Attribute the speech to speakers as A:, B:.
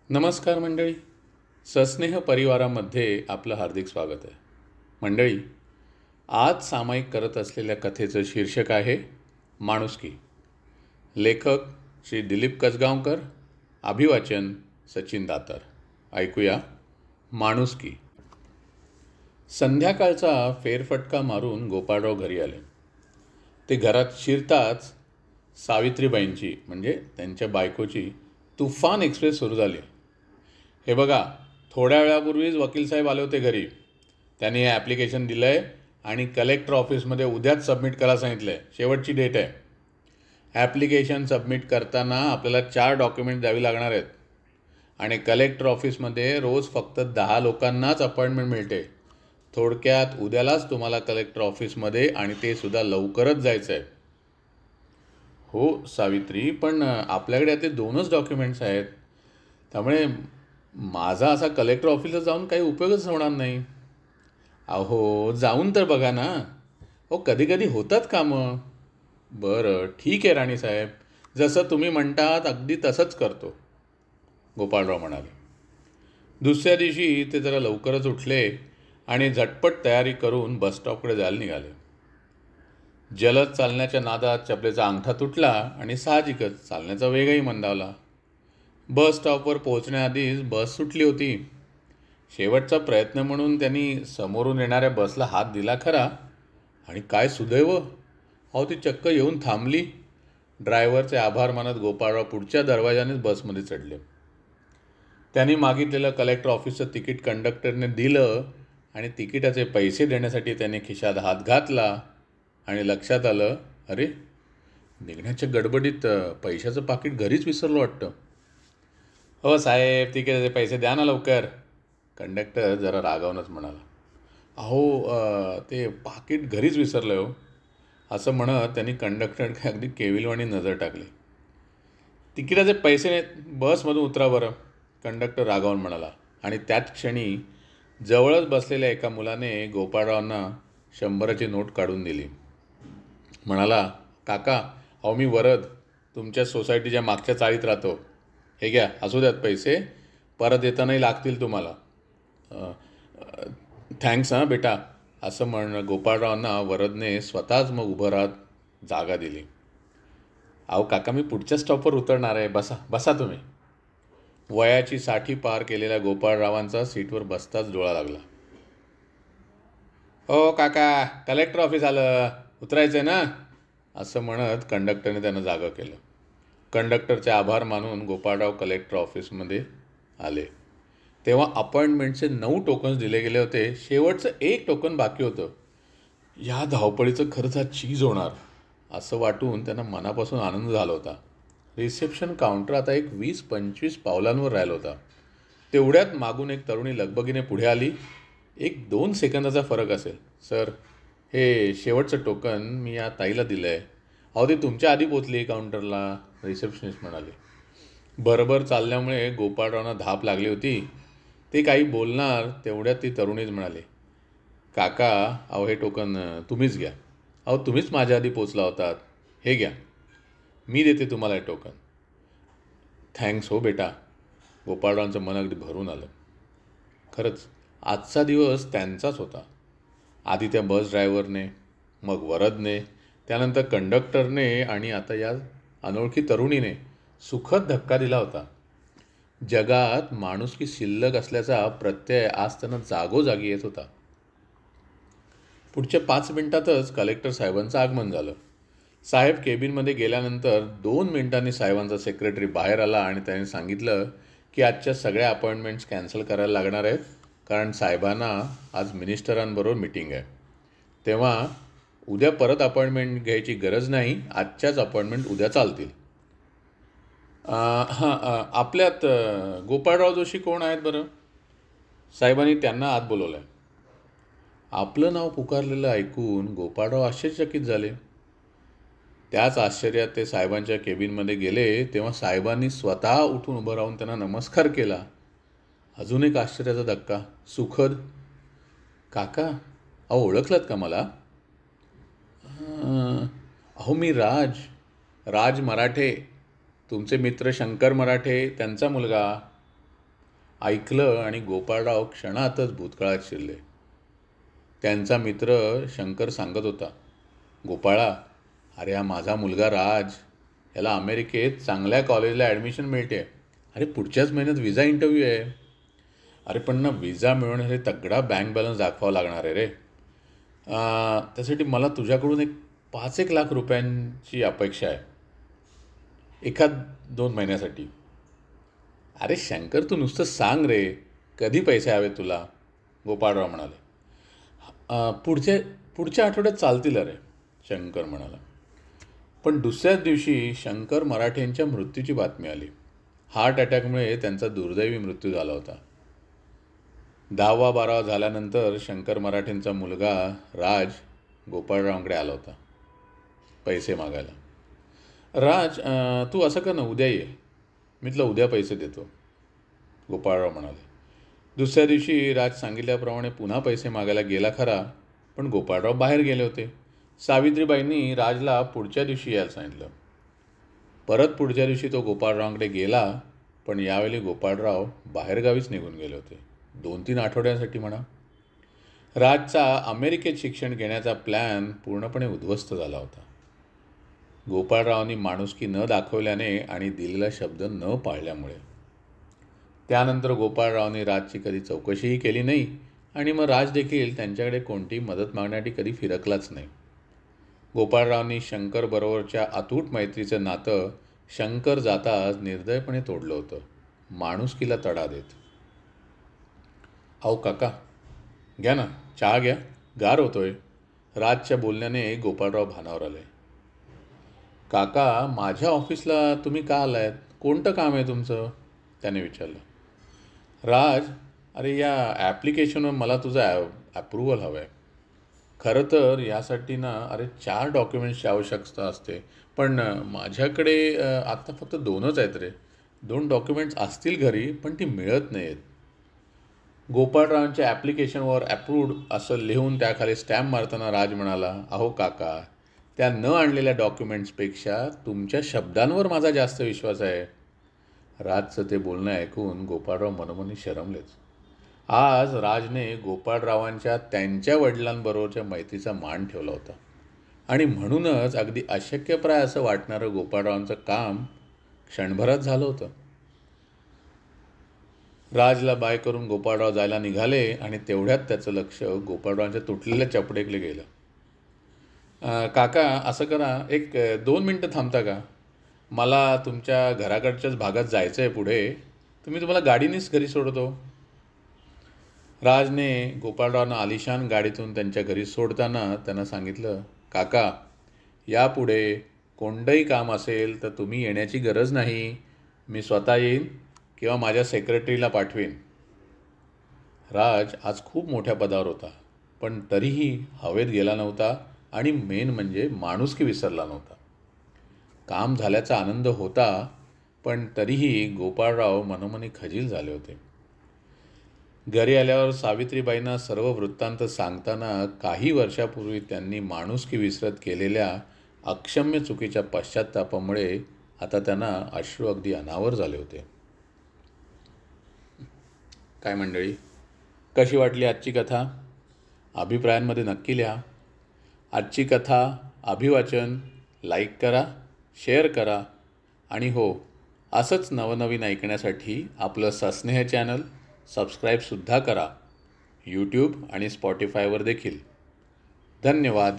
A: नमस्कार मंडळी. सस्नेह परिवारामध्ये आपलं हार्दिक स्वागत आहे. मंडळी, आज सामायिक करत असलेल्या कथेचं शीर्षक आहे माणुसकी. लेखक श्री दिलीप कसगावकर, अभिवाचन सचिन दातर. ऐकूया माणुसकी. संध्याकाळचा फेरफटका मारून गोपाळराव घरी आले. ते घरात शिरताच सावित्रीबाईंची म्हणजे त्यांच्या बायकोची तुफान एक्सप्रेस सुरू झाली. हे बघा, थोड्या वेळापूर्वीच वकील साहेब आले होते घरी. त्यांनी हे ॲप्लिकेशन दिलं आहे आणि कलेक्टर ऑफिसमध्ये उद्याच सबमिट करायला सांगितलं आहे. शेवटची डेट आहे. ॲप्लिकेशन सबमिट करताना आपल्याला 4 डॉक्युमेंट द्यावी लागणार आहेत आणि कलेक्टर ऑफिसमध्ये रोज फक्त 10 लोकांनाच अपॉइंटमेंट मिळते. थोडक्यात उद्यालाच तुम्हाला कलेक्टर ऑफिसमध्ये आणि ते सुद्धा लवकरच जायचं आहे. हो सावित्री, पण आपल्याकडे ते 2च डॉक्युमेंट्स आहेत. त्यामुळे माझा असा कलेक्टर ऑफिसला जाऊन काही उपयोगच होणार नाही. अहो, जाऊन तर बघा ना. हो, कधी कधी होतात कामं. बरं ठीक आहे राणीसाहेब, जसं तुम्ही म्हणतात अगदी तसंच करतो, गोपाळराव म्हणाले. दुसऱ्या दिवशी ते जरा लवकरच उठले आणि झटपट तयारी करून बसस्टॉपकडे जायला निघाले. जलद चालण्याच्या नादात चपलेचा अंगठा तुटला आणि साहजिकच चालण्याचा वेगही मंदावला. बस स्टॉपवर पोहोचण्याआधीच बस सुटली होती. शेवटचा प्रयत्न म्हणून त्यांनी समोरून येणाऱ्या बसला हात दिला खरा, आणि काय सुदैव, अहो ती चक्क येऊन थांबली. ड्रायव्हरचे आभार मानत गोपाळराव पुढच्या दरवाजानेच बसमध्ये चढले. त्यांनी मागितलेलं कलेक्टर ऑफिसचं तिकीट कंडक्टरने दिलं आणि तिकिटाचे पैसे देण्यासाठी त्याने खिशात हात घातला आणि लक्षात आलं, अरे निघण्याच्या गडबडीत पैशाचं पाकिट घरीच विसरलो वाटतं. हो साहेब, तिकीटाचे पैसे द्या ना लवकर, कंडक्टर जरा रागावूनच म्हणाला. अहो ते पाकिट घरीच विसरलं हो, असं म्हणत त्यांनी कंडक्टरकडे अगदी केविलवाणी नजर टाकली. तिकिटाचे पैसे नाहीत, बसमधून उतरा बरं, कंडक्टर रागावून म्हणाला. आणि त्याच क्षणी जवळच बसलेल्या एका मुलाने गोपाळरावांना 100ची नोट काढून दिली. म्हणाला, काका, अहो मी वरद, तुमच्या सोसायटीच्या मागच्या चाळीत राहतो. हे घ्या, असू द्यात पैसे, परत येतानाही लागतील तुम्हाला. थँक्स हां बेटा, असं म्हणणं गोपाळरावांना वरदने स्वतःच मग उभं राहत जागा दिली. अहो काका, मी पुढच्या स्टॉपवर उतरणार आहे, बसा बसा तुम्ही. वयाची 60 पार केलेल्या गोपाळरावांचा सीटवर बसताच डोळा लागला. हो काका, कलेक्टर ऑफिस आलं, उतरायचं आहे ना, असं म्हणत कंडक्टरने त्यांना जागा केलं. कंडक्टरचे आभार मानून गोपाळराव कलेक्टर ऑफिसमध्ये आले. तेव्हा अपॉइंटमेंटचे 9 टोकन्स दिले गेले होते. शेवटचं 1 टोकन बाकी होतं. या धावपळीचं खरंच हा चीज होणार असं वाटून त्यांना मनापासून आनंद झाला होता. रिसेप्शन काउंटर आता एक 20-25 पावलांवर राहिला होता. तेवढ्यात मागून एक तरुणी लगबगीने पुढे आली. 1-2 सेकंदाचा फरक असेल. सर, हे शेवटचं टोकन मी या ताईला दिलं आहे. अहो ते तुमच्या आधी पोचली काउंटरला, रिसेप्शनिस्ट म्हणाले. बरोबर चालल्यामुळे गोपाळरावांना धाप लागली होती. ते काही बोलणार तेवढ्यात ती तरुणीच म्हणाले, काका, अहो हे टोकन तुम्हीच घ्या. अहो तुम्हीच माझ्या आधी पोचला होतात. हे घ्या, मी देते तुम्हाला हे टोकन. थँक्स हो बेटा. गोपाळरावांचं मन अगदी भरून आलं. खरंच आजचा दिवस त्यांचाच होता. आधी त्या बस ड्रायव्हरने, मग वरदने, त्यानंतर कंडक्टरने आणि आता या अनोळखी तरुणीने सुखद धक्का दिला होता. जगात माणुसकी शिल्लक असल्याचा प्रत्यय आज त्यांना जागोजागी येत होता. पुढच्या 5 मिनिटातच कलेक्टर साहेबांचं आगमन झालं. साहेब केबिनमध्ये गेल्यानंतर 2 मिनिटांनी साहेबांचा सेक्रेटरी बाहेर आला आणि त्याने सांगितलं की आजच्या सगळ्या अपॉइंटमेंट्स कॅन्सल करायला लागणार आहेत, कारण साहेबांना आज मिनिस्टरांबरोबर मीटिंग आहे. तेव्हा उद्या परत अपॉइंटमेंट घ्यायची गरज नाही, आजच्याच अपॉइंटमेंट उद्या चालतील. आपल्यात गोपाळराव जोशी कोण आहेत बरं? साहेबांनी त्यांना आत बोलवलं आहे. आपलं नाव पुकारलेलं ऐकून गोपाळराव आश्चर्यचकित झाले. त्याच आश्चर्यात ते साहेबांच्या केबिनमध्ये गेले. तेव्हा साहेबांनी स्वतः उठून उभं राहून त्यांना नमस्कार केला. अजून एक आश्चर्याचा धक्का. सुखद, काका, अहो ओळखलात का मला? अहो मी राज मराठे, तुमचे मित्र शंकर मराठे त्यांचा मुलगा. ऐकलं आणि गोपाळराव क्षणातच भूतकाळात शिरले. त्यांचा मित्र शंकर सांगत होता, गोपाळा, अरे हा माझा मुलगा राज, याला अमेरिकेत चांगल्या कॉलेजला ॲडमिशन मिळते. अरे पुढच्याच महिन्यात विजा इंटरव्ह्यू आहे. अरे पण ना विजा मिळवण्यासाठी तगडा बँक बॅलन्स दाखवावा लागणार आहे रे. त्यासाठी मला तुझ्याकडून एक 5-1 लाख रुपयांची अपेक्षा आहे, 1-2 महिन्यासाठी. अरे शंकर, तू नुसतं सांग रे, कधी पैसे हवे तुला, गोपाळराव म्हणाले. पुढच्या पुढच्या आठवड्यात चालतील अरे, शंकर म्हणाला. पण दुसऱ्याच दिवशी शंकर मराठेंच्या मृत्यूची बातमी आली. हार्ट अटॅकमुळे त्यांचा दुर्दैवी मृत्यू झाला होता. 10वा-12वा झाल्यानंतर शंकर मराठेंचा मुलगा राज गोपाळरावांकडे आला होता पैसे मागायला. राज, तू असं कर ना, उद्या ये, मी तुला उद्या पैसे देतो, गोपाळराव म्हणाले. दुसऱ्या दिवशी राज सांगितल्याप्रमाणे पुन्हा पैसे मागायला गेला खरा, पण गोपाळराव बाहेर गेले होते. सावित्रीबाईंनी राजला पुढच्या दिवशी यायला सांगितलं. परत पुढच्या दिवशी तो गोपाळरावांकडे गेला, पण यावेळी गोपाळराव बाहेरगावीच निघून गेले होते, 2-3 आठवड्यांसाठी म्हणा. राजचा अमेरिकेत शिक्षण घेण्याचा प्लॅन पूर्णपणे उद्ध्वस्त झाला होता. गोपाळरावांनी माणुसकी न दाखवल्याने आणि दिलेला शब्द न पाळल्यामुळे. त्यानंतर गोपाळरावांनी राजची कधी चौकशीही केली नाही आणि मग राज देखील त्यांच्याकडे कोणतीही मदत मागण्यासाठी कधी फिरकलाच नाही. गोपाळरावांनी शंकरबरोबरच्या अतूट मैत्रीचं नातं शंकर जाताच निर्दयपणे तोडलं होतं, माणुसकीला तडा देत. अहो काका, घ्या ना, चहा घ्या, गार होतोय. राजच्या बोलण्याने गोपाळराव भानावर आले. काका, माझ्या ऑफिसला तुम्ही का आलायत? कोणतं काम आहे तुमचं? त्याने विचारलं. राज, अरे या ॲप्लिकेशनवर मला तुझं अप्रुव्हल हवं आहे. खरं तर यासाठी ना 4 डॉक्युमेंट्सची आवश्यकता असते, पण माझ्याकडे आत्ता फक्त 2च आहेत रे. 2 डॉक्युमेंट्स असतील घरी, पण ती मिळत नाही आहेत. गोपाळरावांच्या ॲप्लिकेशनवर अप्रूव्ड असं लिहून त्याखाली स्टॅम्प मारताना राज म्हणाला, अहो काका, त्या न आणलेल्या डॉक्युमेंट्सपेक्षा तुमच्या शब्दांवर माझा जास्त विश्वास आहे. राजचं ते बोलणं ऐकून गोपाळराव मनोमनी शरमलेच. आज राजने गोपाळरावांच्या त्यांच्या वडिलांबरोबरच्या मैत्रीचा मान ठेवला होता आणि म्हणूनच अगदी अशक्यप्राय असं वाटणारं गोपाळरावांचं काम क्षणभरात झालं होतं. राजला बाय करून गोपाळराव जायला निघाले आणि तेवढ्यात त्याचं लक्ष गोपाळरावांच्या तुटलेल्या चपडेकडे गेलं. काका, असं करा, 1-2 मिनटं थांबता का? मला तुमच्या घराकडच्याच भागात जायचं आहे पुढे, तुम्हाला गाडीनेच घरी सोडतो. राजने गोपाळरावांना आलिशान गाडीतून त्यांच्या घरी सोडताना त्यांना सांगितलं, काका, यापुढे कोणतंही काम असेल तर तुम्ही येण्याची गरज नाही, मी स्वतः येईन किंवा माझ्या सेक्रेटरीला पाठवेन. राज आज खूप मोठ्या पदावर होता, पण तरीही हवेत गेला नव्हता आणि मेन म्हणजे माणुसकी विसरला नव्हता. काम झाल्याचा आनंद होता, पण तरीही गोपाळराव मनोमनी खजील झाले होते. घरी आल्यावर सावित्रीबाईंना सर्व वृत्तांत सांगताना काही वर्षापूर्वी त्यांनी माणुसकी विसरत केलेल्या अक्षम्य चुकीच्या पश्चात्तापामुळे आता त्यांना अश्रू अगदी अनावर झाले होते. काय मंडळी, कशी वाटली आजची कथा? अभिप्रायांमध्ये नक्की लिहा. आजची कथा अभिवाचन लाईक करा, शेअर करा आणि हो, असंच नवनवीन ऐकण्यासाठी आपलं सस्नेह चॅनल सबस्क्राईबसुद्धा करा, यूट्यूब आणि स्पॉटिफायवर देखील. धन्यवाद.